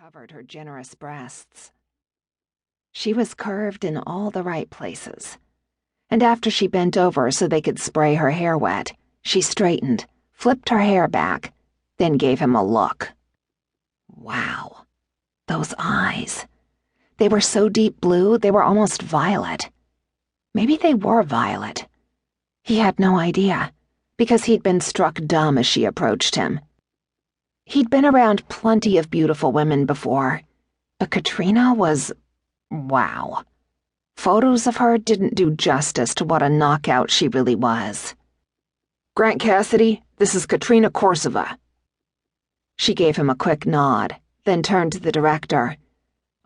covered her generous breasts. She was curved in all the right places. And after she bent over so they could spray her hair wet, she straightened, flipped her hair back, then gave him a look. Wow. Those eyes. They were so deep blue, they were almost violet. Maybe they were violet. He had no idea, because he'd been struck dumb as she approached him. He'd been around plenty of beautiful women before, but Katrina was... wow. Photos of her didn't do justice to what a knockout she really was. "Grant Cassidy, this is Katrina Koslova." She gave him a quick nod, then turned to the director.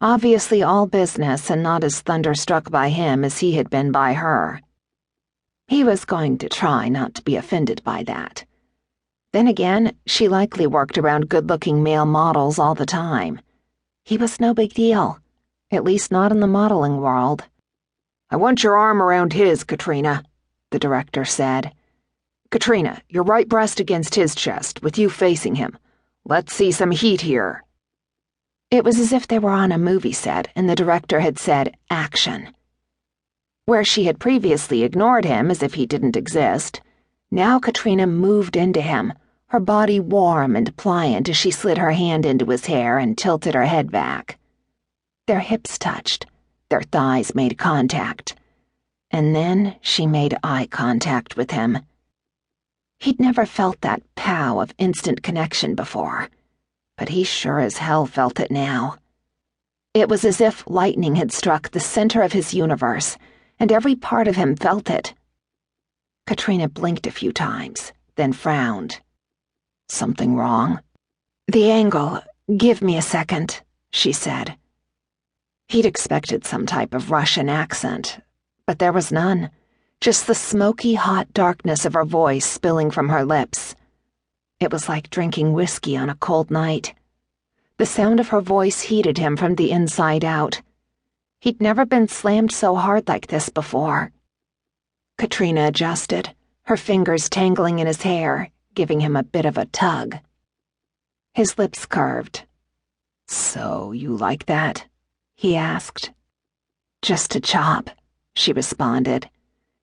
Obviously all business and not as thunderstruck by him as he had been by her. He was going to try not to be offended by that. Then again, she likely worked around good-looking male models all the time. He was no big deal, at least not in the modeling world. "I want your arm around his, Katrina," the director said. "Katrina, your right breast against his chest, with you facing him. Let's see some heat here." It was as if they were on a movie set and the director had said, "Action." Where she had previously ignored him as if he didn't exist, now Katrina moved into him, her body warm and pliant as she slid her hand into his hair and tilted her head back. Their hips touched, their thighs made contact, and then she made eye contact with him. He'd never felt that pow of instant connection before, but he sure as hell felt it now. It was as if lightning had struck the center of his universe, and every part of him felt it. Katrina blinked a few times, then frowned. "Something wrong?" "The angle. Give me a second," she said. He'd expected some type of Russian accent, but there was none, just the smoky hot darkness of her voice spilling from her lips. It was like drinking whiskey on a cold night. The sound of her voice heated him from the inside out. He'd never been slammed so hard like this before. Katrina adjusted, her fingers tangling in his hair, giving him a bit of a tug. His lips curved. "So you like that?" he asked. "Just a chop," she responded,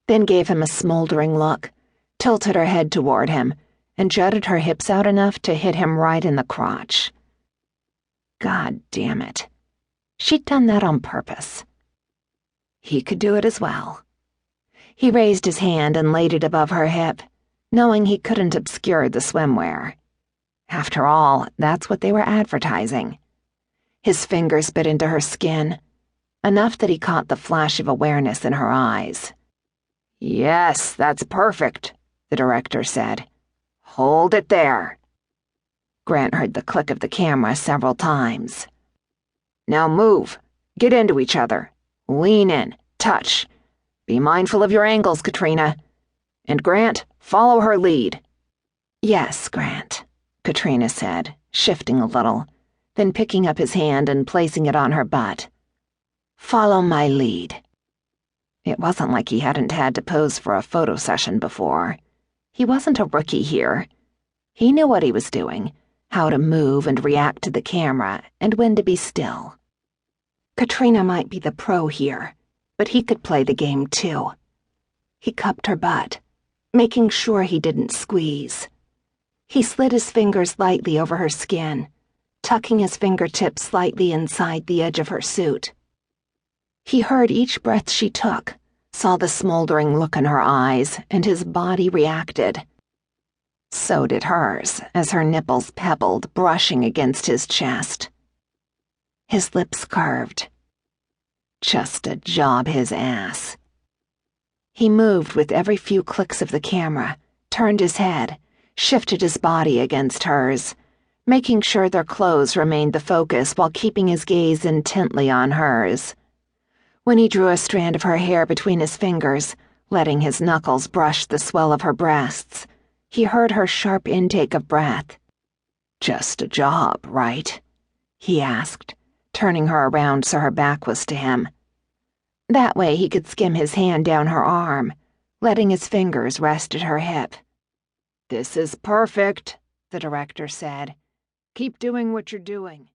then gave him a smoldering look, tilted her head toward him, and jutted her hips out enough to hit him right in the crotch. God damn it. She'd done that on purpose. He could do it as well. He raised his hand and laid it above her hip, knowing he couldn't obscure the swimwear. After all, that's what they were advertising. His fingers bit into her skin, enough that he caught the flash of awareness in her eyes. "Yes, that's perfect," the director said. "Hold it there." Grant heard the click of the camera several times. "Now move. Get into each other. Lean in. Touch. Be mindful of your angles, Katrina. And Grant, follow her lead." "Yes, Grant," Katrina said, shifting a little, then picking up his hand and placing it on her butt. "Follow my lead." It wasn't like he hadn't had to pose for a photo session before. He wasn't a rookie here. He knew what he was doing, how to move and react to the camera, and when to be still. Katrina might be the pro here, but he could play the game too. He cupped her butt, making sure he didn't squeeze. He slid his fingers lightly over her skin, tucking his fingertips slightly inside the edge of her suit. He heard each breath she took, saw the smoldering look in her eyes, and his body reacted. So did hers, as her nipples pebbled, brushing against his chest. His lips curved. Just to job his ass. He moved with every few clicks of the camera, turned his head, shifted his body against hers, making sure their clothes remained the focus while keeping his gaze intently on hers. When he drew a strand of her hair between his fingers, letting his knuckles brush the swell of her breasts, he heard her sharp intake of breath. "Just a job, right?" he asked, turning her around so her back was to him. That way he could skim his hand down her arm, letting his fingers rest at her hip. "This is perfect," the director said. "Keep doing what you're doing."